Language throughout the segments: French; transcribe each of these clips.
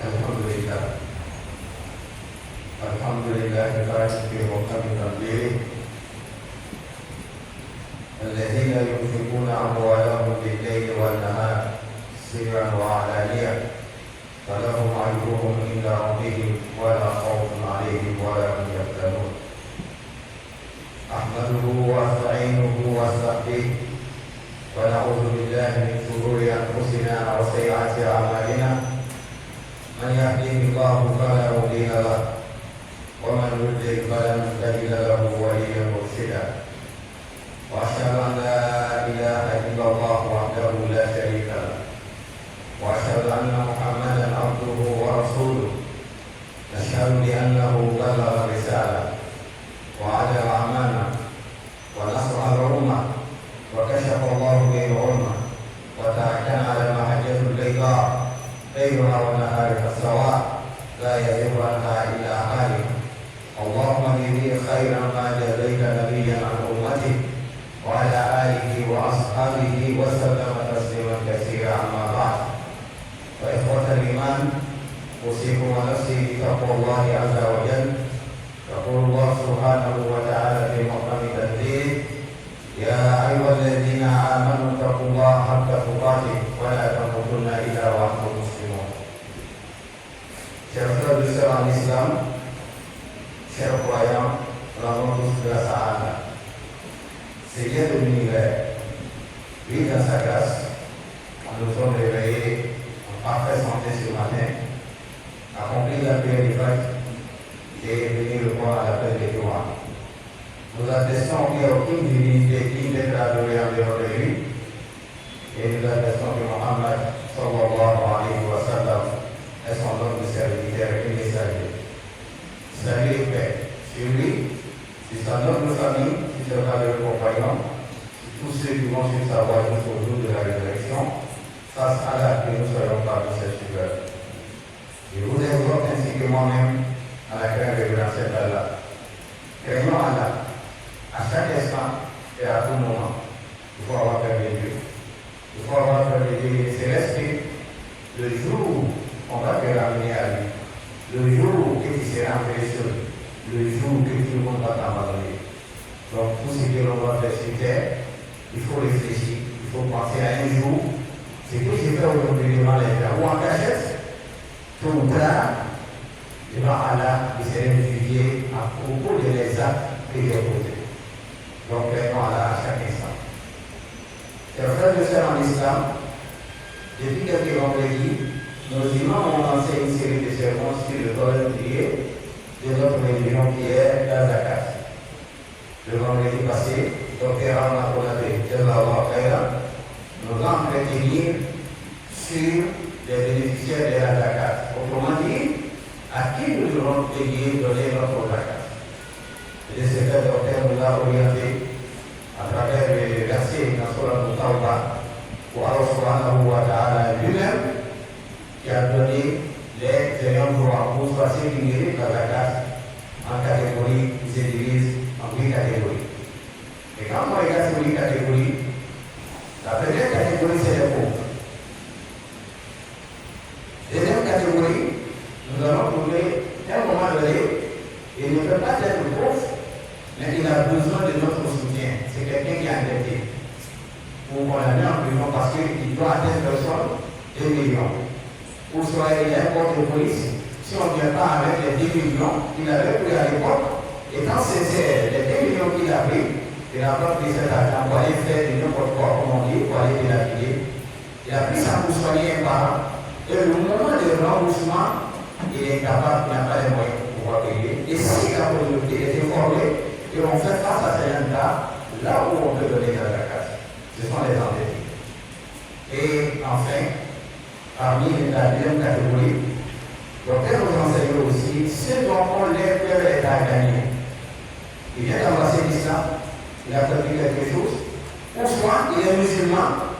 Alhamdulillah. Alhamdulillah fi muqami tanzilih. الذين ينفقون أموالهم بالليل والنهار سرا وعلانية فلهم أجرهم عند ربهم ولا خوف عليهم ولا هم يحزنون. أحمده وأستعينه وأستهديه ونعوذ بالله من شرور أنفسنا وسيئات أعمالنا. من يهده الله فلا مضل له ومن يضلل فلن تجد له وليا مرشدا. وأشهد أن لا إله إلا الله وحده لا شريك له وأشهد أن محمدا عبده ورسوله. نشهد بأنه بلغ الرسالة وأدى الأمانة ونصح الأمة وكشف الله به الأمة وتركنا على المحجة البيضاء ليلها ونهارها سواء لا يزيغ عنها إلا هالك. اللهم به خيرا ما جزيت نبيا عن أمته وعلى آله وأصحابه وسلم تسليما كثيرا. أما بعد، فإخوة الإيمان، أوصيكم ونفسي بتقوى الله عز وجل. يقول الله سبحانه وتعالى في محكم تنزيله: يا أيها الذين آمنوا اتقوا الله حق تقاته ولا تموتن إلا وأنتم مسلمون. Chers frères et sœurs en islam, chers croyants, rendons tous grâce à Allah, Seigneur de l'univers. Lui, dans sa grâce, nous sommes réveillés en parfaite santé ce matin, accompli la prière du Fajr et venir le voir à l'appel des doigts. Nous attestons qu'il n'y a aucune divinité qui d'être adorée en dehors de lui, et nous attestons que Muhammad sallallahu alayhi wa sallam est son homme de serviteur et messager. Salut et paix sur lui, sur sa noble famille, sur ses valeureux compagnons, sur tous ceux qui vont suivre sa voie jusqu'au jour de la résurrection, face à la que nous soyons parmi ses suiveurs. Je vous exhorte ainsi que moi-même à la crainte révérentielle d'Allah. Craignons Allah à chaque instant et à tout moment. Il faut avoir peur de Dieu. Il faut avoir peur de Dieu et se respecter. Le jour où on va te ramener à lui, le jour que tu seras entré sur lui, le jour que tout le monde va t'abandonner. Donc, tout ce que l'on va faire sur terre, il faut réfléchir, il faut penser à un jour. Ce que je fais aujourd'hui devant les gens ou en cachette, tôt ou tard, devant Allah, il serait jugé à propos de les actes que j'ai posés. Donc, craignons Allah à chaque instant. Chers frères et sœurs en islam, depuis quelques vendredis, nos imams ont lancé une série de sermons sur le calendrier de notre religion qui est la zakat. Le vendredi passé, Dr. Al-Nakoulaté nous a entretenir sur les bénéficiaires de la zakat. Autrement dit, à qui nous devons payer, donner notre zakat. Et ce que le docteur nous a orienté à travers les versets dans Surah Al-Tawbah, où Allah subhanahu wa ta'ala lui-même qui a donné les ayants droit pour passer du mérite à la zakat en catégorie qui se divise en 8 catégories. Et quand on regarde ces 8 catégories, la première catégorie c'est les pauvres. Deuxième catégorie, nous allons trouver un moment donné, il ne peut pas être pauvre, mais il a besoin de notre soutien. C'est quelqu'un qui a endetté. Ou qu'on l'a mis en prison parce qu'il doit atteindre personne 2 millions. Ou soit il y a un corps de police, si on ne vient pas avec les 10 millions qu'il avait pris à l'époque, et quand c'est les 2 millions qu'il a pris, il n'a pas pris cet argent pour aller faire du n'importe quoi, comme on dit, pour aller dilapider. Il a pris ça pour soigner un parent, et le moment de remboursement, il est capable, il n'a pas les moyens pour pouvoir payer. Et si la communauté est informée, et on fait face à ces gens-là, là où on peut donner la zakat, ce sont les endettés. Et enfin, parmi la deuxième catégorie, docteur nous enseigne aussi ceux dont on leur peur est à gagner. Il vient d'embrasser l'islam, il a perdu quelque chose, ou soit il est musulman,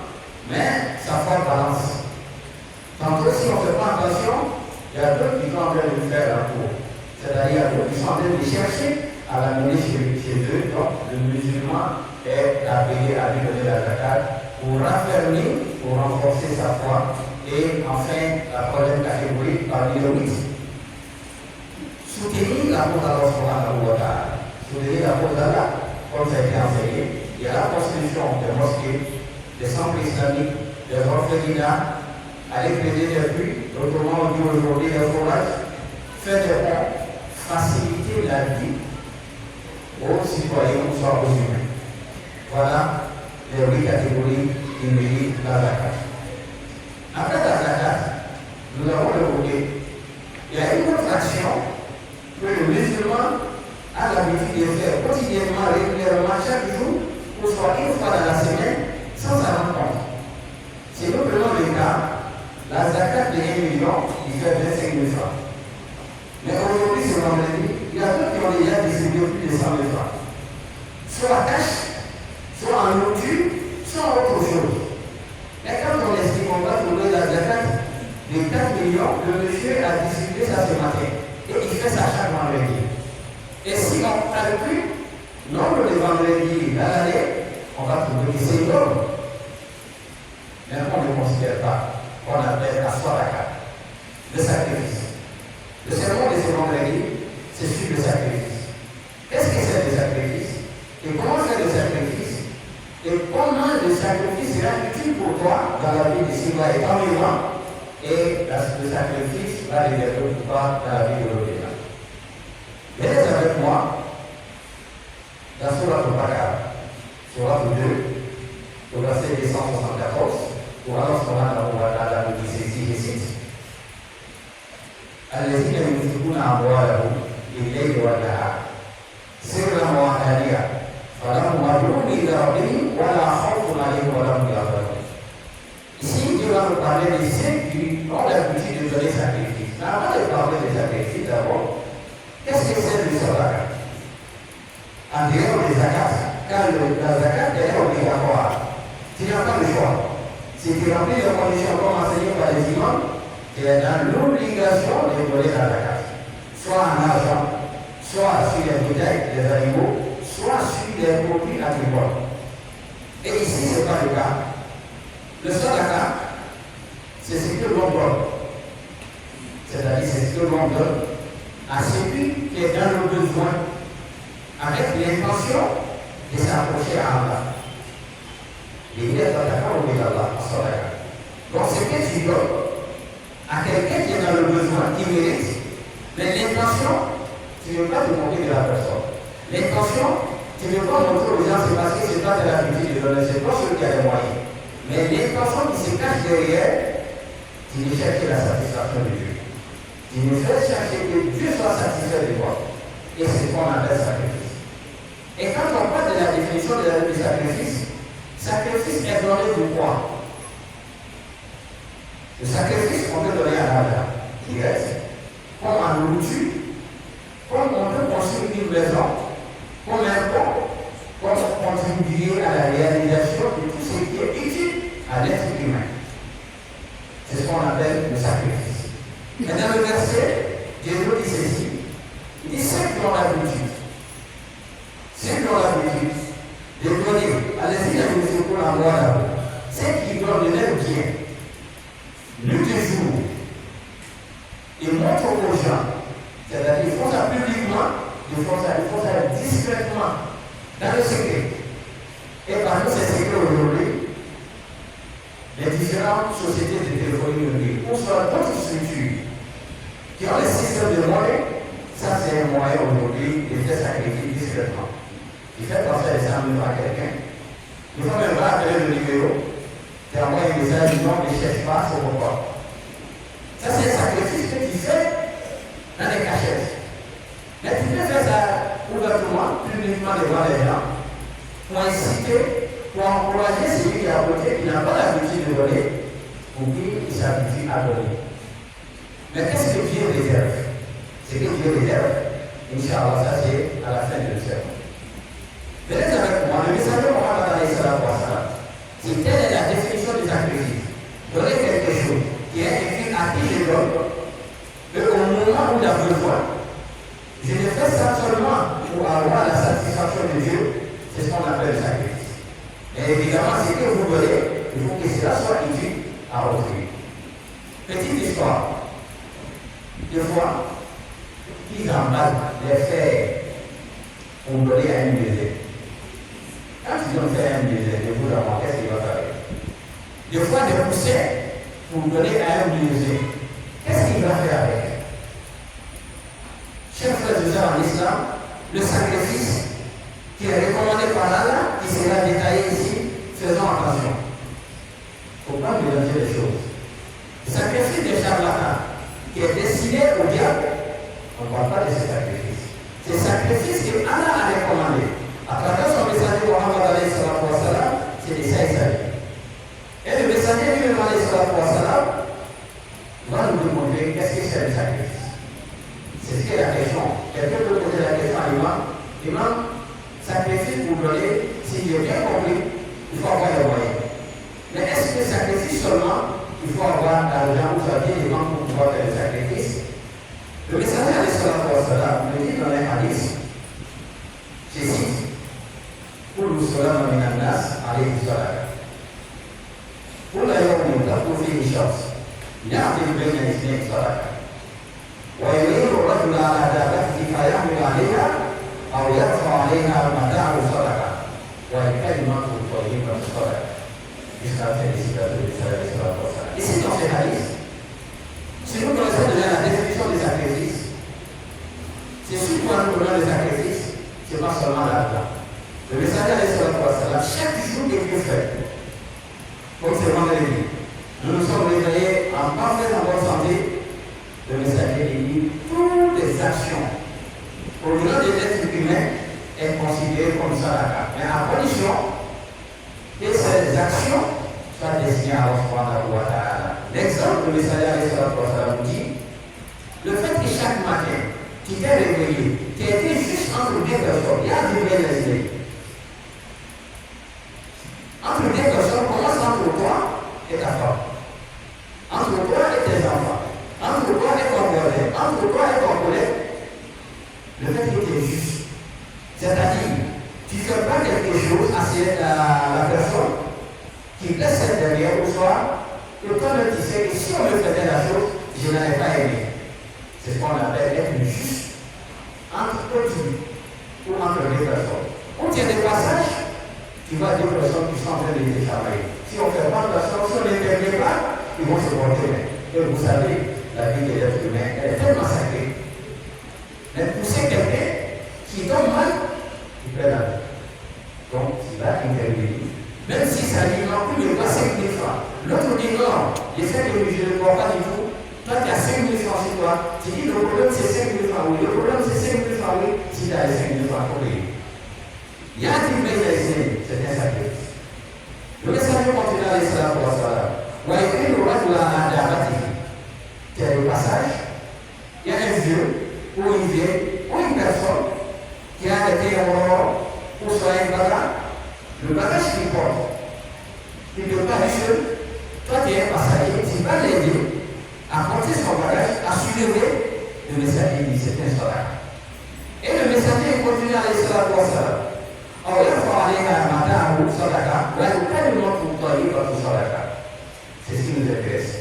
mais sa foi balance. Tantôt, si on ne fait pas attention, il y a d'autres qui sont en train de faire la cour. C'est-à-dire, il y a d'autres qui sont en train de chercher à l'amener chez eux. Donc, le musulman est appelé à lui donner la zakat pour raffermir, pour renforcer sa foi Et enfin, la troisième catégorie, parmi les 8, soutenir la cause d'Allah subhanahu wa ta'ala. Soutenir la cause d'Allah, comme ça a été enseigné. Il y a la construction des mosquées, des centres islamiques, des orphelinats, aller plaider des puits, autrement on dit aujourd'hui des forages, faire des ponts, faciliter la vie aux citoyens, soit aux humains. Voilà les 8 catégories qui méritent la zakat. Après la zakat, nous avons évoqué, il y a une autre action que le musulman a l'habitude de faire quotidiennement, régulièrement, chaque jour, ou soit une fois dans la semaine, sans s'en rendre compte. Si nous prenons le cas, la zakat de 1 million, il fait 25 000 francs. Mais aujourd'hui, c'est vendredi, il y a d'autres qui ont déjà distribué plus de 100 000 francs. Soit en cash, soit en nourriture, soit en autre chose. Mais quand on estime qu'on va trouver la zakat de 4 millions, le monsieur a distribué ça ce matin. Et il fait ça chaque vendredi. Et si on calcule le nombre de vendredis dans l'année, on va trouver que c'est énorme. Mais on ne considère pas. On appelle la sadaka, le sacrifice. Le sermon de ce vendredi, c'est sur le sacrifice. Qu'est-ce que c'est le sacrifice? Et comment faire le sacrifice? Et comment le sacrifice sera utile pour toi dans la vie de Siva et parmi-moi? Et le sacrifice va devenir pour toi dans la vie de l'au-delà. Venez avec moi dans Surah Al-Baqarah, Surah 2, au verset 274, où Allah subhanahu wa ta'ala nous dit ceci, je cite: الذين ينفقون أموالهم بالليل والنهار سرا وعلانية فلهم أجرهم عند ربهم ولا خوف عليهم ولا هم يحزنون. Ici, Dieu va nous parler de ceux qui ont l'habitude de donner sacrifice. Mais avant de parler de sacrifice, d'abord, qu'est-ce que c'est le sadaka? En dehors des zakats, car la zakat est obligatoire. Tu n'as pas le choix. Si tu remplis les conditions comme enseignées par les imams, tu es dans l'obligation de donner la zakat. Soit en argent, soit sur les bouteilles des animaux, soit sur les produits agricoles. Et ici, ce n'est pas le cas. Le sadaka, c'est ce que l'on donne. C'est-à-dire, c'est ce que l'on donne à celui qui est dans le besoin, avec l'intention de s'approcher à Allah. Et il est d'accord avec Allah, donc ce que tu donnes à quelqu'un qui est dans le besoin, qui mérite, mais l'intention, tu ne veux pas te moquer de la personne. L'intention, tu ne veux pas montrer aux gens, c'est parce que c'est pas de l'habitude de donner, c'est pas celui qui a les moyens. Mais l'intention qui se cache derrière, tu veux chercher la satisfaction de Dieu. Tu veux faire chercher que Dieu soit satisfait de toi. Et c'est ce qu'on appelle sacrifice. Et quand on parle de la définition du sacrifice, sacrifice est donné de quoi? Le sacrifice, on peut donner à l'argent, qui reste, comme en nourriture, comme on peut construire une maison, comme un pont, comme contribuer à la réalisation de tout ce qui est utile à l'être humain. C'est ce qu'on appelle le sacrifice. Et dans le verset, Dieu nous dit ceci: il dit ceux qui ont l'habitude, de donner, allez-y, nous pour la voie, ceux qui donnent de leur bien, nuit et jour, ils montrent aux gens, c'est-à-dire ils font ça publiquement, ils font ça discrètement, dans le secret. Et parmi ces secrets aujourd'hui, les différentes sociétés de téléphonie mobile, ou soit d'autres structures qui ont les systèmes de moyens, ça c'est un moyen aujourd'hui de faire sacrifier discrètement. Il fait passer les 100 000 à quelqu'un. Il faut même pas appeler le numéro. Tu envoies un message, non, ne cherche pas, c'est pourquoi. Ça, c'est un sacrifice que tu fais dans les cachettes. Mais tu peux faire ça ouvertement, publiquement devant les gens, pour inciter, pour encourager celui qui est à côté, qui n'a pas l'habitude de donner, pour qu'il s'habitue à donner. Mais qu'est-ce que Dieu réserve? Ce que Dieu réserve, Inch'Allah, ça c'est à la fin du sermon. Venez avec moi, le messager Mohammed alayhi salam wa salam. Si telle est la définition du sacrifice, donner quelque chose qui est écrit à qui je donne, et au moment où il a besoin, je ne fais ça seulement pour avoir la satisfaction de Dieu, c'est ce qu'on appelle le sacrifice. Et évidemment, ce que vous donnez, il faut que cela soit utile à autrui. Petite histoire. Des fois, ils emballent les fers pour donner à une musée. Quand ils ont fait un musée, de vous avant, qu'est-ce qu'ils vont faire? Des fois, des poussières pour donner à un musée. Qu'est-ce qu'il va faire avec? Chers frères et sœurs en islam, le sacrifice qui est recommandé par Allah, qui sera détaillé ici, faisons attention. Il ne faut pas mélanger les choses. Le sacrifice des charlatans, qui est destiné au diable, on ne parle pas de ce sacrifice. C'est le sacrifice que Allah a recommandé. À travers son messager Mohammed alayhi salatu wa salam, c'est de ça il s'agit. Et le messager lui-même alayhi salatu wa salam va nous demander qu'est-ce que c'est le sacrifice. C'est ce qu'est la question. Quelqu'un peut poser la question à l'imam. L'imam, sacrifice pour donner, si j'ai bien compris, il faut avoir les moyens. Mais est-ce que sacrifice seulement, il faut avoir l'argent ou ça vient des gens pour pouvoir faire le sacrifice? Le messager alayhi salatu wa salam le dit dans les hadiths, je cite, كل سلام من الناس عليه صدقة. كل يوم تخطو فيه شخص يعطي بين اثنين صدقة. ويريد الرجل على دابته فيحمل عليها أو يرفع عليها متاعه صدقة. والكلمة طيبة صدقة. Ici dans ces hadiths, si nous connaissons déjà la définition des sacrifices, c'est sûr qu'on nous donne les sacrifices, c'est pas seulement l'argent. Le messager alayhi salatu wa salam, chaque jour que Dieu fait, comme c'est vendredi, nous nous sommes réveillés en parfaite en bonne santé. Le messager dit toutes les actions au-delà de l'être humain est considéré comme sadaqa, mais à condition que ces actions soient destinées à Allah subhanahu wa ta'ala. L'exemple, le messager alayhi salatu wa salam dit, le fait que chaque matin, tu t'es réveillé, tu étais juste entre deux personnes, il y a du bien les idées. Entre deux personnes, commence entre toi et ta femme. Entre toi et tes enfants. Entre toi et ton voisin. Entre toi et ton collègue. Le fait que tu es juste. C'est-à-dire, tu ne fais pas quelque chose à la personne qui laisse cette dernière au soir, que toi-même tu sais que si on me faisait la chose, je n'allais pas aimer. C'est ce qu'on appelle être juste entre autrui ou entre deux personnes. Ou tu as des passages, tu vois deux personnes qui sont en train de les travailler. Si on fait pas attention, si on ne les permet pas, ils vont se porter main. Et vous savez, la vie de l'être humain, elle est tellement sacrée. Mais pousser quelqu'un qui tombe mal, il perd la vie. Donc, il va intervenir. Même si ça lui manque plus de 5 000 francs. L'autre dit non, je sais que je ne vois pas du tout. Toi, tu as 5 000 francs sur toi. Tu dis le problème c'est 5 000 francs, oui. Le problème c'est 5 000 francs, oui. Si tu as les 5 000 francs, pour payer. Il y a une belle c'est un sacrifice. Le messager continue à l'islam pour ça. Ou à écrire le roi de la bâtisse. Il y a le passage, il y a un vieux, ou une vieille, ou une personne qui a été en or, ou soit un bagage. Le bagage qu'il porte, il ne peut pas être seul. Toi, tu es un passager, tu vas l'aider à porter son bagage, à soulever. Le messager dit c'est un solar. Et le messager continue à l'islam pour ça. أو يرفع عليها متاعه صدقة ويكلم طيبة صدقة. C'est ce qui nous intéresse.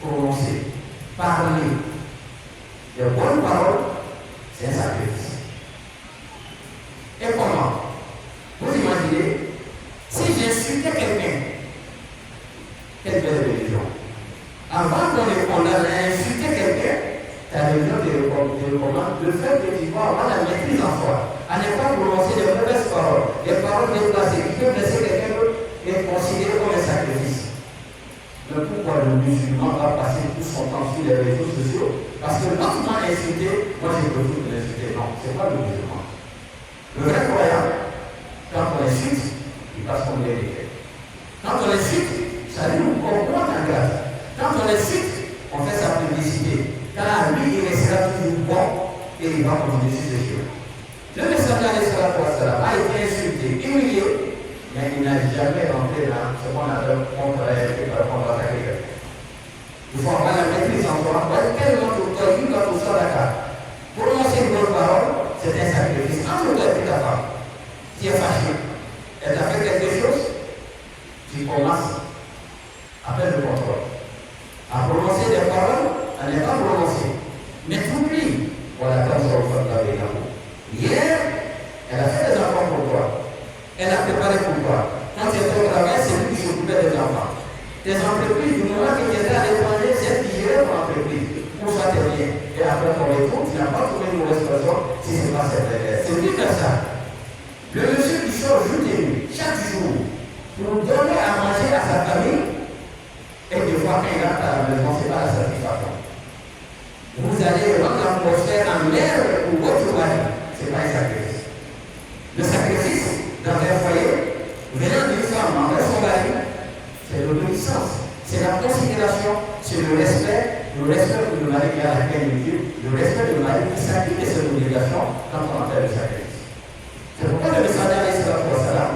Prononcer, parler. Les bonnes paroles, c'est un sacrifice. Et comment? Vous imaginez, si j'insultais quelqu'un, quelle belle religion. Avant qu'on ait insulté quelqu'un, ta religion te recommande le fait que tu vas avoir la maîtrise en soi. À ne pas prononcer de mauvaises paroles, des paroles déplacées qui peuvent blesser quelqu'un d'autre et considérées comme un sacrifice. Mais pourquoi le musulman va passer tout son temps sur les réseaux sociaux? Parce que quand tu m'as insulté, moi j'ai besoin de l'insulter. Non, ce n'est pas le musulman. Le vrai croyant, quand on insulte, il passe comme des décrets. Quand on insulte, ça nous augmente en grâce. Quand on insulte, on fait sa publicité. Car lui, il restera toujours bon et il va continuer sur ses choses. Le messager a été insulté, humilié, mais il n'a jamais rentré dans ce qu'on appelle contre-attaquer quelqu'un. Il faut avoir la maîtrise en soi. Tellement il doit tout ça d'accord. Prononcer une bonne parole, c'est un sacrifice. Entre toi et ta femme, tu es fâché, elle t'a fait quelque chose, tu commences, après le contrôle, à prononcer pour soit tes biens. Et après ton retour, tu n'as pas trouvé une mauvaise personne si ce n'est pas cette terre. C'est plus que ça. Le monsieur qui sort jour et nuit, chaque jour, pour donner à manger à sa famille, et des fois quand il rentre à la maison, ce n'est pas la satisfaction. Vous allez rendre l'atmosphère en mer pour votre mari, ce n'est pas un sacrifice. Le sacrifice dans un foyer, venant d'une femme envers son mari, c'est l'obéissance, c'est la considération, c'est le respect que le mari a à laquelle Dieu, le respect de le mari qui s'applique à ses obligations quand on appelle le sacrifice. C'est pourquoi le messager alayhi salatu wa salam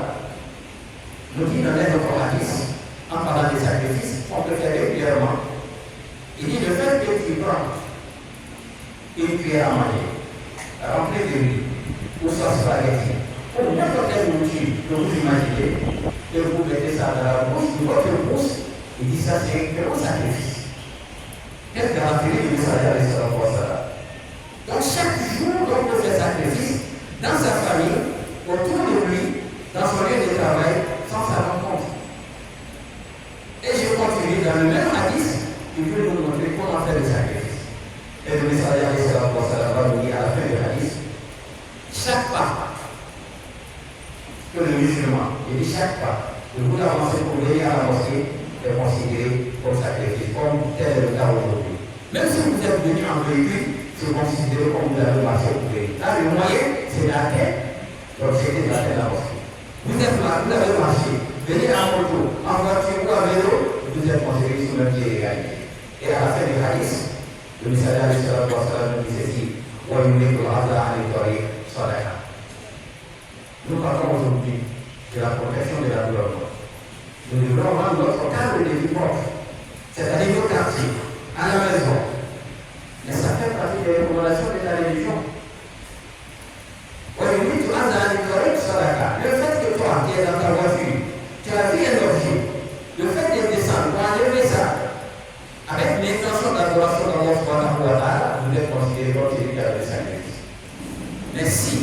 nous dit dans un autre hadith, en parlant des sacrifices, on peut faire régulièrement. Il dit le fait que tu prends une cuillère à manger, remplie de riz, ou soit spaghetti, ou n'importe quelle nourriture que vous imaginez, et vous mettez ça dans la bouche, de votre bouche, il dit ça c'est un grand sacrifice. Quelle caractéristique du messager alayhi salatu wa salam. Donc chaque jour, on peut faire sacrifice dans sa famille, autour de lui, dans son lieu de travail, sans sa rencontre. Et je continue dans le même hadith, il veut nous montrer comment faire le sacrifice. Et le messager alayhi salatu wa salam va nous dire à la fin du hadith, chaque pas que le musulman, il dit chaque pas que vous avancez pour venir à la mosquée est considéré comme sacrifice, comme tel est le cas aujourd'hui. Même si vous êtes venu en véhicule, c'est considéré comme vous avez marché au véhicule. Là, le moyen, c'est la tête, donc c'était la tête de la mosquée. Vous êtes là, vous avez marché, venez en moto, en voiture ou à vélo, vous êtes considéré sur le pied d'égalité. Et à la fin du hadith, le messager alayhi salatu wa salam nous dit ceci, nous parlons aujourd'hui de la protection de l'environnement. Nous devons rendre notre cadre de vie propre, c'est-à-dire nos quartiers, à la maison. Mais ça fait partie des recommandations de la religion. Le fait que toi, qui es dans ta voiture, tu as vu un objet, le fait de descendre pour enlever ça, avec l'intention d'adoration d'Allah subhanahu wa ta'ala, vous êtes considéré comme celui qui a le sacrifice. Mais si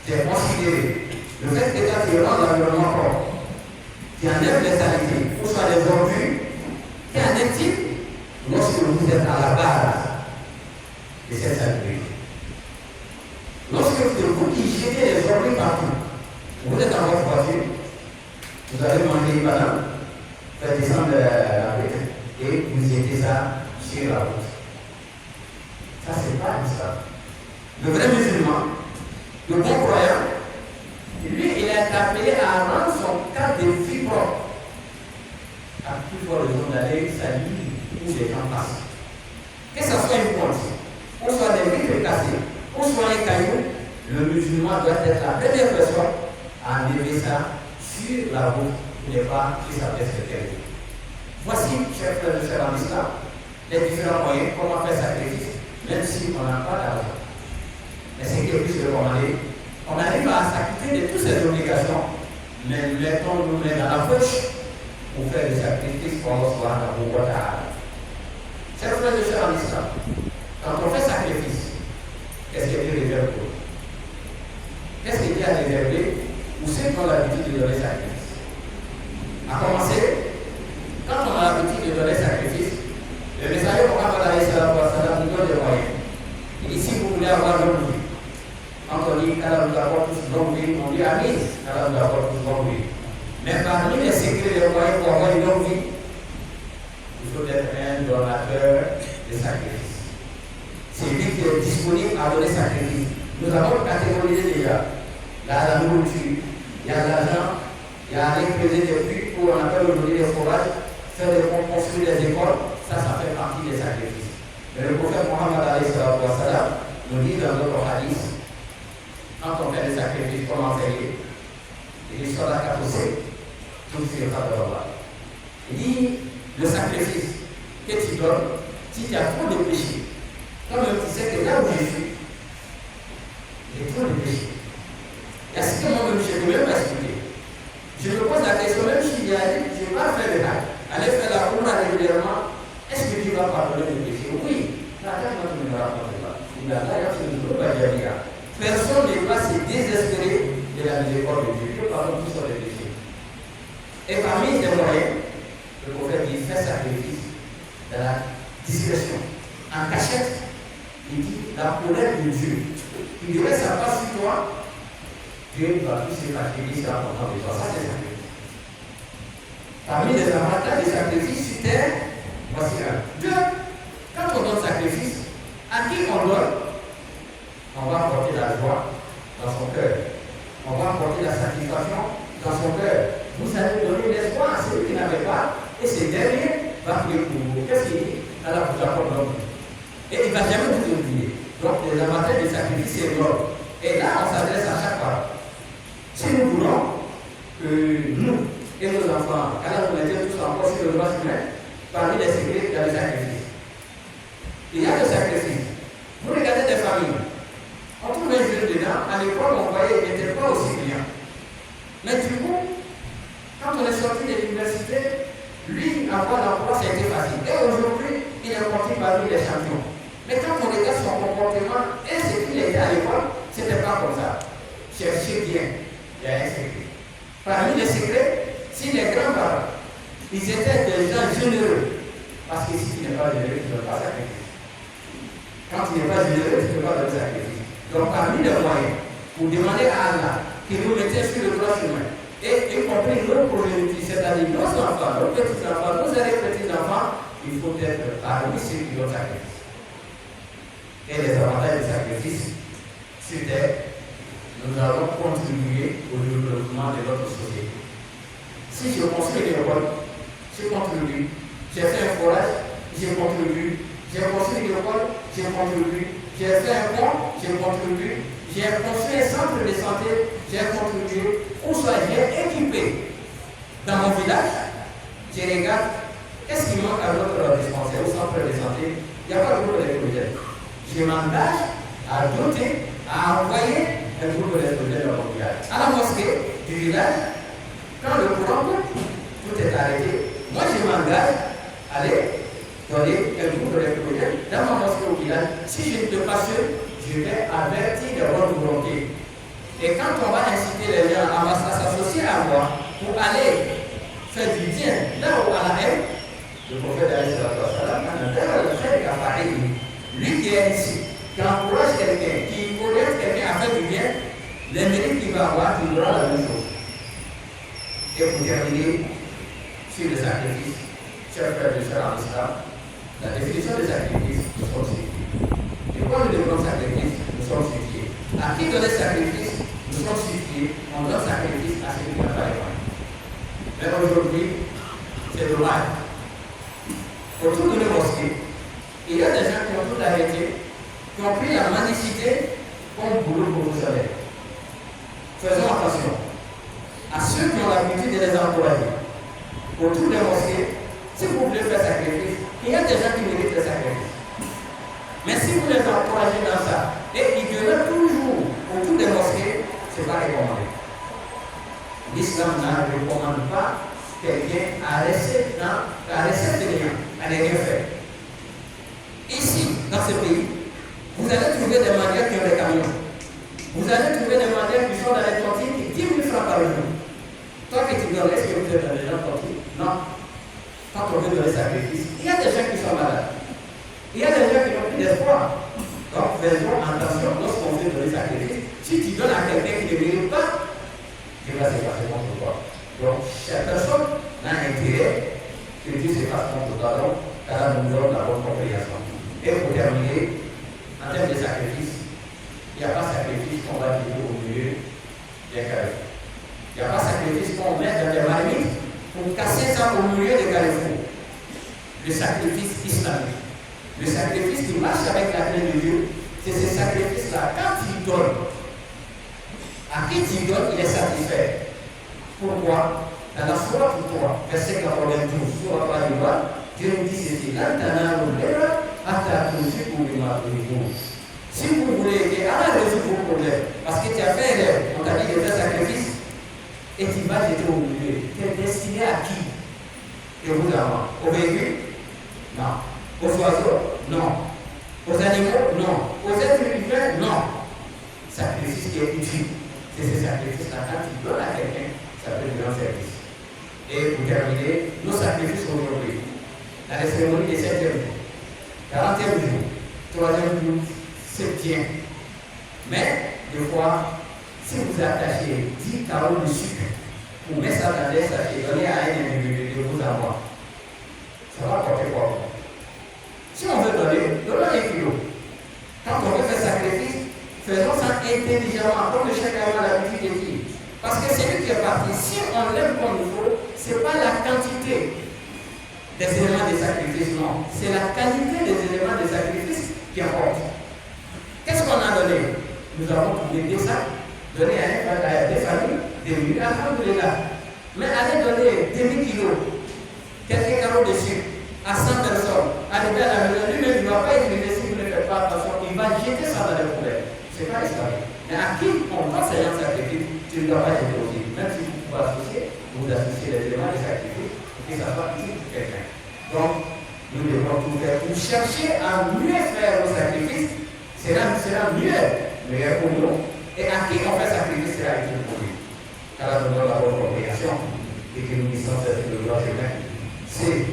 tu es considéré, le fait que toi tu rends l'environnement propre, tu enlèves les saletés, ou soit les ordures, tu en est-il lorsque vous êtes à la base de cette salubrité? Lorsque vous qui jetez les ordures partout, vous êtes dans votre voiture, vous allez manger une banane, faire descendre la brique, et vous jetez ça sur la route. Ça, c'est pas l'islam. Le vrai musulman, le bon croyant, lui, il est appelé à rendre son cadre de vie propre. À plus fort raison d'aller saluer où les gens passent. Que ce soit une pointe, ou soit des vitres cassées, ou soit un caillou, le musulman doit être la première personne à enlever ça sur la route pour ne pas que ça blesse quelqu'un. Voici, chers frères et sœurs en islam, les différents moyens, comment faire sacrifice, même si on n'a pas d'argent. Mais c'est qui est plus recommandé. On arrive à s'acquitter de toutes ces obligations, mais mettons-nous dans la poche pour faire des sacrifices pour Allah subhanahu wa ta'ala. Chers frères et sœurs en islam, quand on fait sacrifice, qu'est-ce qui est réservé pour nous? Qu'est-ce qui est réservé pour ceux qui ont l'habitude de donner sacrifice? À commencer, quand on a l'habitude de donner sacrifice, le messager Mohammed alayhi salatu wa salam nous donne des moyens. Il dit si vous voulez avoir longue vie, quand on dit qu'Allah nous apporte tous longue vie, on dit Amin, qu'Allah nous apporte tous longue vie. Mais parmi les secrets des moyens pour avoir une longue vie, il faut être un donateur de sacrifice. C'est lui qui est disponible à donner sacrifice. Nous avons catégorisé déjà la nourriture, il y a l'argent, il y a aller creuser des puits pour on appelle aujourd'hui les forages, faire des ponts, construire des écoles, ça fait partie des sacrifices. Mais le prophète Mohammed alayhi salatu wa salam nous dit dans notre hadith, quand on fait des sacrifices, comment faire? Il dit sur la capossée, tout sur Allah. Il dit le sacrifice que tu donnes, si tu as trop de péchés, comme tu sais que là où je suis, j'ai trop de péchés. Est-ce que moi-même je ne peux même pas expliquer? Je me pose la question, même si je n'ai pas fait le cas, aller faire la Oumra régulièrement, est-ce que tu vas pardonner les péchés? Oui. Personne ne va se désespérer de la miséricorde de Dieu. Dieu pardonne tous les péchés. Et parmi les moyens, le prophète dit faire sacrifice dans la discrétion, en cachette, il dit la colère de Dieu. Il devrait savoir sur toi, Dieu va plus se fatiguer sur la content de toi. Ça, c'est sacrifice. Parmi les avantages des sacrifices sur terre, voici un. Deux, quand on donne sacrifice, à qui on donne? On va apporter la joie dans son cœur. On va apporter la satisfaction dans son cœur. Vous allez donner l'espoir à celui qui n'avait pas, et ce dernier va prier pour vous. Qu'est-ce qu'il dit? Alors vous apportez l'homme. Et il ne va jamais vous oublier. Donc les avantages du sacrifice, c'est l'homme. Et là, on s'adresse à chaque parole. Si nous voulons que nous et nos enfants, alors nous mettons tous encore sur le droit humain, parmi les secrets, il y a le sacrifice. Il y a le sacrifice. Vous regardez des familles. On trouve un jeune dedans, à l'époque, on voyait qu'il n'était pas aussi bien. Mais du coup, quand on est sorti de l'université, lui, avoir l'emploi, ça a été facile. Et aujourd'hui, il est compté parmi les champions. Mais quand on regarde son comportement et ce qu'il était à l'époque, ce n'était pas comme ça. Cherchez bien, il y a un secret. Parmi les secrets, si les grands-parents, ils étaient des gens généreux, parce que si tu n'es pas généreux, tu ne peux pas sacrifier. Quand tu n'es pas généreux, tu ne peux pas donner sacrifice. Donc parmi les moyens, pour demander à Allah qu'il nous mette sur le droit chemin, et y compris nos communautés, c'est-à-dire nos enfants, nos petits-enfants, nos arrière-petits-enfants, il faut être parmi ceux qui ont sacrifice. Et les avantages du sacrifice, c'était nous allons contribuer au développement de notre société. Si je construis une école, je contribue. J'ai fait un forage, je contribue. J'ai construit une école, je contribue. J'ai fait un pont, je contribue. J'ai construit un centre de santé, j'ai contribué. Ou soit j'ai équipé. Dans mon village, je regarde qu'est-ce qui manque à notre dispensaire au centre de santé. Il n'y a pas de groupe d'électrogène. Je m'engage à doter, à envoyer un groupe d'électrogène dans mon village. À la mosquée du village, quand le courant coupe, tout est arrêté. Moi, je m'engage à aller donner un groupe d'électrogène dans ma mosquée au village. Si je ne peux pas seul, je vais avertir les bonnes volontés. Et quand on va inciter les gens à s'associer à moi pour aller faire du bien là où Allah est, le prophète lui qui est ici, qui encourage quelqu'un, qui oriente quelqu'un à faire du bien, les mérites qu'il va avoir, il aura la même chose. Et pour terminer sur le sacrifice, chers frères et sœurs en islam, la définition du sacrifice, nous sommes suivis. Et quand nous devons sacrifice, nous sommes suivis. À qui donner sacrifice, nous sommes suivis. On donne sacrifice à celui qui n'a pas les moyens. Mais aujourd'hui, c'est dommage. Autour de nos mosquées, il y a des gens qui ont tout arrêté, qui ont pris la mendicité comme boulot pour nous salaire. Faisons attention à ceux qui ont l'habitude de les encourager. Autour des mosquées, si vous voulez faire sacrifice, il y a des gens qui méritent le sacrifice. Mais si vous les encouragez dans ça, et ils demeurent toujours autour des mosquées, ce n'est pas recommandé. L'islam ne recommande pas quelqu'un à rester de rien, à ne rien faire. Ici, dans ce pays, vous allez trouver des mendiants qui ont des camions. Vous allez trouver des mendiants qui sont dans les cantines qui 10 000 francs par jour. Toi que tu donnes, est-ce que vous êtes dans les gens cantines? Non. Quand on veut donner sacrifice, il y a des gens qui sont malades. Il y a des gens qui n'ont plus d'espoir. Donc, faisons attention lorsqu'on veut donner sacrifice. Si tu donnes à quelqu'un qui ne mérite pas, Dieu va se passer contre toi. Donc, chaque personne a intérêt que Dieu se fasse contre toi. Donc, car nous avons la bonne compréhension. Et pour terminer, en termes de sacrifice, il n'y a pas de sacrifice qu'on va dire au milieu des carrefours. Il n'y a pas de sacrifice qu'on met dans des marmites pour casser ça au milieu des carrefours. Le sacrifice islamique. Le sacrifice qui marche avec la crainte de Dieu, c'est ce sacrifice-là. Quand tu donnes, à qui tu donnes, il est satisfait. Pourquoi? Dans la sourate 3, verset 92, sourate Al-Imran, Dieu nous dit ceci, si vous voulez que Allah résout vos problèmes, parce que tu as fait erreur, on t'a dit de faire sacrifice, et tu vas jeter au milieu, tu es destiné à qui? Et vous amants? Aux véhicules? Non. Aux oiseaux? Non. Aux animaux? Non. Aux êtres humains? Non. Sacrifice qui est utile. C'est ce sacrifice-là, quand tu donnes à quelqu'un, ça peut être un service. Et pour terminer, nos sacrifices aujourd'hui, dans les cérémonies des 7e jour, 40e jour, troisième jour, c'est bien. Mais, des fois, si vous attachez 10 carreaux de sucre, vous mettez ça dans des sachets, donnez à un individu de vous avoir. Ça va porter quoi? Si on veut donner, donnons 1 kilo. Quand on veut faire sacrifice, faisons ça intelligemment, comme le chef a l'habitude de dire. Parce que c'est lui qui est parti. Si on l'aime comme il faut, ce n'est pas la quantité des éléments de sacrifice, non. C'est la qualité des éléments de sacrifice qui importe. Qu'est-ce qu'on a donné? Nous avons trouvé des sacs, donné à des familles, des milliers, mais allez donner 2000 kilos, quelques carreaux de sucre à 100 personnes, arriver à la maison, lui-même, il ne va pas utiliser si vous ne faites pas attention, il va jeter ça dans les poubelles. Ce n'est pas islamique. Mais à qui on va faire un sacrifice, tu ne dois pas jeter aussi. Même si vous associez, vous associez les éléments de sacrifice, pour que ça soit utile pour quelqu'un. Donc, nous devons tout faire pour chercher à mieux faire le sacrifice, sera meilleur pour nous. Et à qui on fait sacrifice sera utile pour lui. Car nous avons la bonne compréhension et que nous disons que le droit humain, c'est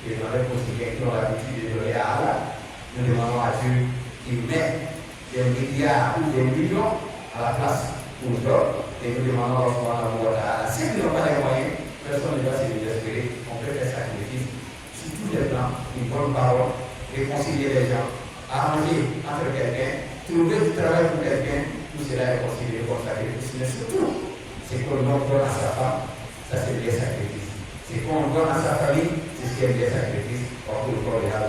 que dans les possibilités qui ont l'habitude de donner à Allah, nous demandons à Dieu qu'il mette des milliards ou des millions à la place pour d'autres et nous demandons à Allah. Si nous n'avons pas les moyens, personne ne doit se désespérer, on peut faire sacrifice sur tous les plans, une bonne parole, réconcilier les gens, arranger entre quelqu'un, trouver du travail pour quelqu'un, tout cela est considéré comme sacrifice. Mais surtout, c'est qu'on donne à sa femme, ça c'est bien sacrifice. C'est qu'on donne à sa famille, c'est ce qui est bien sacrifice. Pour le corps de la